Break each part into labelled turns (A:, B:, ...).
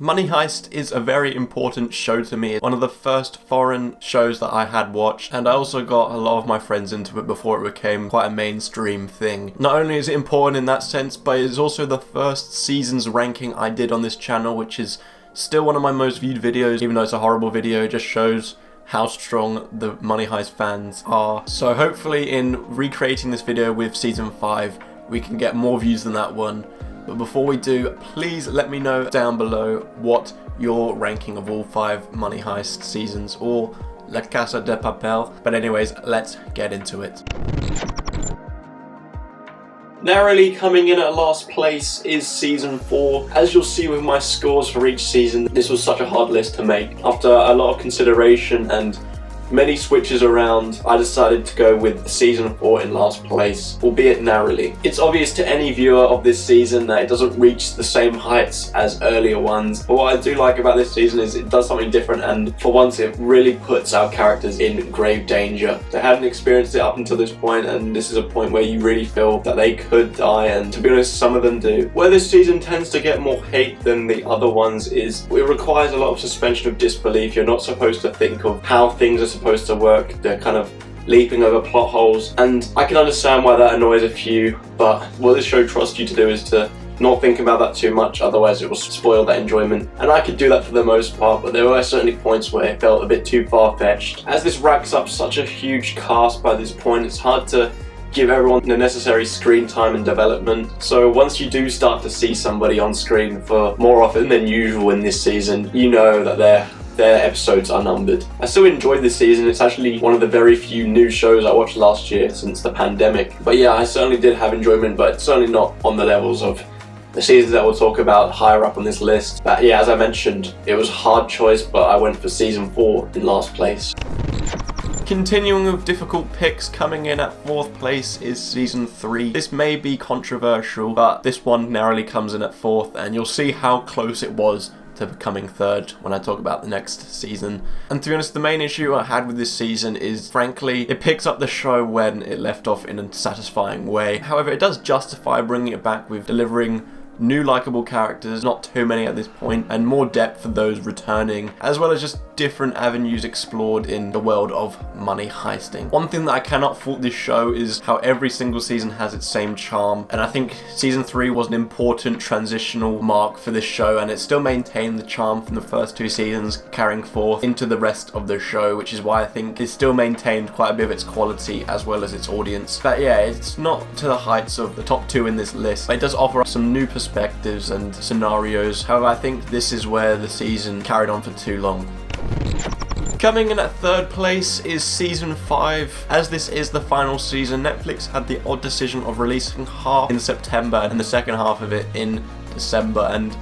A: Money Heist is a very important show to me. One of the first foreign shows that I had watched, and I also got a lot of my friends into it before it became quite a mainstream thing. Not only is it important in that sense, but it's also the first season's ranking I did on this channel, which is still one of my most viewed videos, even though it's a horrible video. It just shows how strong the Money Heist fans are. So hopefully in recreating this video with season 5, we can get more views than that one. But before we do, please let me know down below what your ranking of all 5 Money Heist seasons or La Casa de Papel. But anyways, let's get into it. Narrowly coming in at last place is season 4. As you'll see with my scores for each season, this was such a hard list to make. After a lot of consideration and many switches around, I decided to go with season 4 in last place, albeit narrowly. It's obvious to any viewer of this season that it doesn't reach the same heights as earlier ones, but what I do like about this season is it does something different, and for once it really puts our characters in grave danger. They hadn't experienced it up until this point, and this is a point where you really feel that they could die, and to be honest, some of them do. Where this season tends to get more hate than the other ones is it requires a lot of suspension of disbelief. You're not supposed to think of how things are supposed to work. They're kind of leaping over plot holes, and I can understand why that annoys a few, but what this show trusts you to do is to not think about that too much, otherwise it will spoil that enjoyment. And I could do that for the most part, but there were certainly points where it felt a bit too far-fetched. As this racks up such a huge cast by this point, it's hard to give everyone the necessary screen time and development. So once you do start to see somebody on screen for more often than usual in this season, you know that their episodes are numbered. I still enjoyed this season. It's actually one of the very few new shows I watched last year since the pandemic. But yeah, I certainly did have enjoyment, but certainly not on the levels of the seasons that we'll talk about higher up on this list. But yeah, as I mentioned, it was a hard choice, but I went for season 4 in last place. Continuing with difficult picks, coming in at 4th place is season 3. This may be controversial, but this one narrowly comes in at 4th, and you'll see how close it was to becoming 3rd when I talk about the next season. And to be honest, the main issue I had with this season is, frankly, it picks up the show when it left off in a satisfying way. However, it does justify bringing it back with delivering new likable characters, not too many at this point, and more depth for those returning, as well as just different avenues explored in the world of money heisting. One thing that I cannot fault this show is how every single season has its same charm, and I think season 3 was an important transitional mark for this show, and it still maintained the charm from the first 2 seasons carrying forth into the rest of the show, which is why I think it still maintained quite a bit of its quality as well as its audience. But yeah, it's not to the heights of the top 2 in this list, but it does offer some new perspectives and scenarios. However, I think this is where the season carried on for too long. Coming in at 3rd place is season 5. As this is the final season, Netflix had the odd decision of releasing half in September and the second half of it in December, and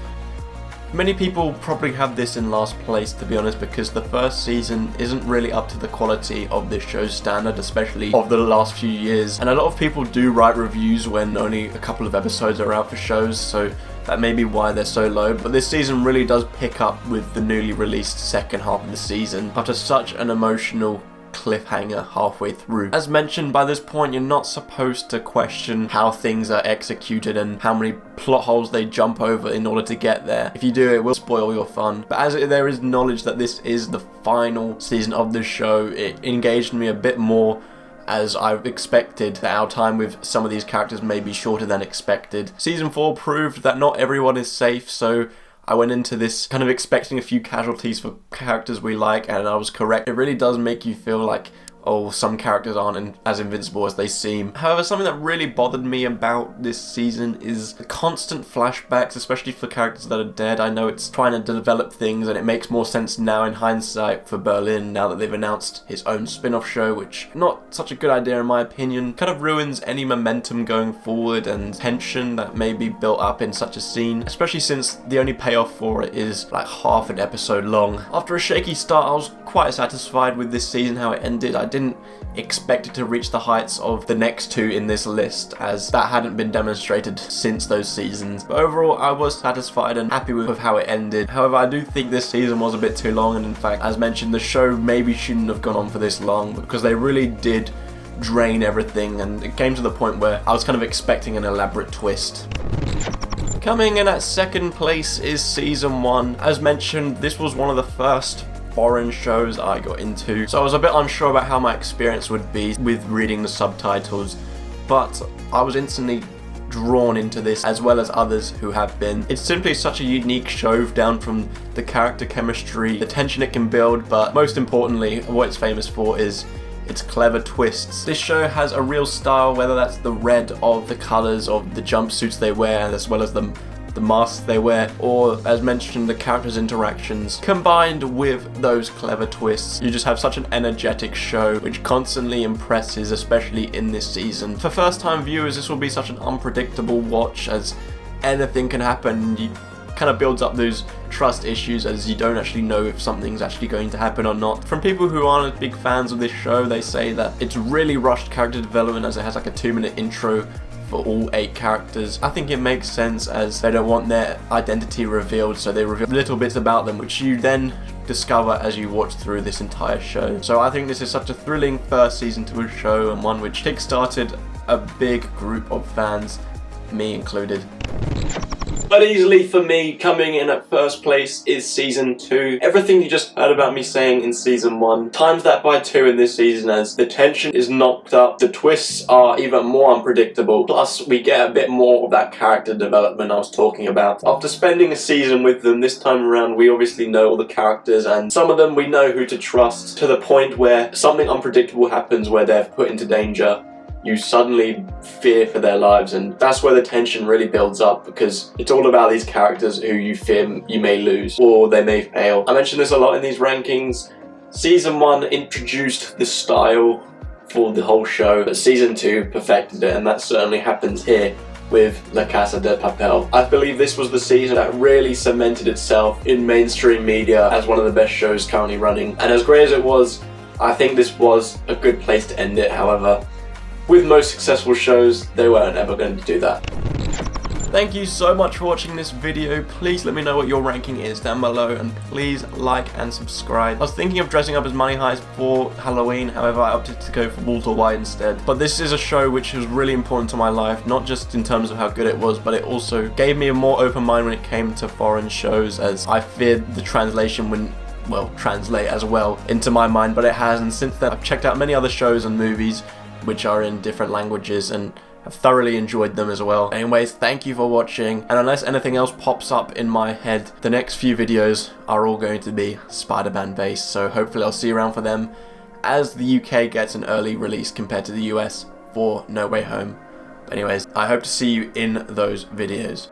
A: many people probably have this in last place, to be honest, because the first season isn't really up to the quality of this show's standard, especially of the last few years. And a lot of people do write reviews when only a couple of episodes are out for shows, so that may be why they're so low. But this season really does pick up with the newly released second half of the season after such an emotional cliffhanger halfway through. As mentioned, by this point you're not supposed to question how things are executed and how many plot holes they jump over in order to get there. If you do, it will spoil your fun. But as there is knowledge that this is the final season of the show, it engaged me a bit more, as I expected that our time with some of these characters may be shorter than expected. Season 4 proved that not everyone is safe, so I went into this kind of expecting a few casualties for characters we like, and I was correct. It really does make you feel like, oh, some characters aren't as invincible as they seem. However, something that really bothered me about this season is the constant flashbacks, especially for characters that are dead. I know it's trying to develop things, and it makes more sense now in hindsight for Berlin, now that they've announced his own spin-off show, which not such a good idea in my opinion. Kind of ruins any momentum going forward and tension that may be built up in such a scene, especially since the only payoff for it is like half an episode long. After a shaky start, I was quite satisfied with this season, how it ended. I didn't expect it to reach the heights of the next 2 in this list, as that hadn't been demonstrated since those seasons. But overall, I was satisfied and happy with how it ended. However, I do think this season was a bit too long, and in fact, as mentioned, the show maybe shouldn't have gone on for this long, because they really did drain everything, and it came to the point where I was kind of expecting an elaborate twist.
B: Coming in at second place is Season 1. As mentioned, this was one of the first foreign shows I got into, so I was a bit unsure about how my experience would be with reading the subtitles, but I was instantly drawn into this, as well as others who have been. It's simply such a unique show, down from the character chemistry, the tension it can build, but most importantly, what it's famous for is its clever twists. This show has a real style, whether that's the red of the colours of the jumpsuits they wear, as well as the masks they wear, or as mentioned, the characters' interactions. Combined with those clever twists, you just have such an energetic show which constantly impresses, especially in this season. For first time viewers, this will be such an unpredictable watch, as anything can happen. You kind of builds up those trust issues, as you don't actually know if something's actually going to happen or not. From people who aren't big fans of this show, they say that it's really rushed character development, as it has like a 2-minute intro for all 8 characters. I think it makes sense, as they don't want their identity revealed, so they reveal little bits about them which you then discover as you watch through this entire show. So I think this is such a thrilling first season to a show, and one which kick-started a big group of fans, me included.
A: But easily for me, coming in at first place is Season 2. Everything you just heard about me saying in Season 1, times that by 2 in this season, as the tension is knocked up, the twists are even more unpredictable, plus we get a bit more of that character development I was talking about. After spending a season with them, this time around we obviously know all the characters, and some of them we know who to trust, to the point where something unpredictable happens where they're put into danger. You suddenly fear for their lives, and that's where the tension really builds up, because it's all about these characters who you fear you may lose or they may fail. I mentioned this a lot in these rankings. Season 1 introduced the style for the whole show, but Season 2 perfected it, and that certainly happens here with La Casa de Papel. I believe this was the season that really cemented itself in mainstream media as one of the best shows currently running, and as great as it was, I think this was a good place to end it. However, with most successful shows, they weren't ever going to do that.
B: Thank you so much for watching this video. Please let me know what your ranking is down below, and please like and subscribe. I was thinking of dressing up as Money Heist for Halloween, however I opted to go for Walter White instead. But this is a show which was really important to my life, not just in terms of how good it was, but it also gave me a more open mind when it came to foreign shows, as I feared the translation wouldn't translate as well into my mind, but it has, and since then I've checked out many other shows and movies which are in different languages and have thoroughly enjoyed them as well. Anyways, thank you for watching, and unless anything else pops up in my head, the next few videos are all going to be Spider-Man based, so hopefully I'll see you around for them, as the UK gets an early release compared to the US for No Way Home. But anyways, I hope to see you in those videos.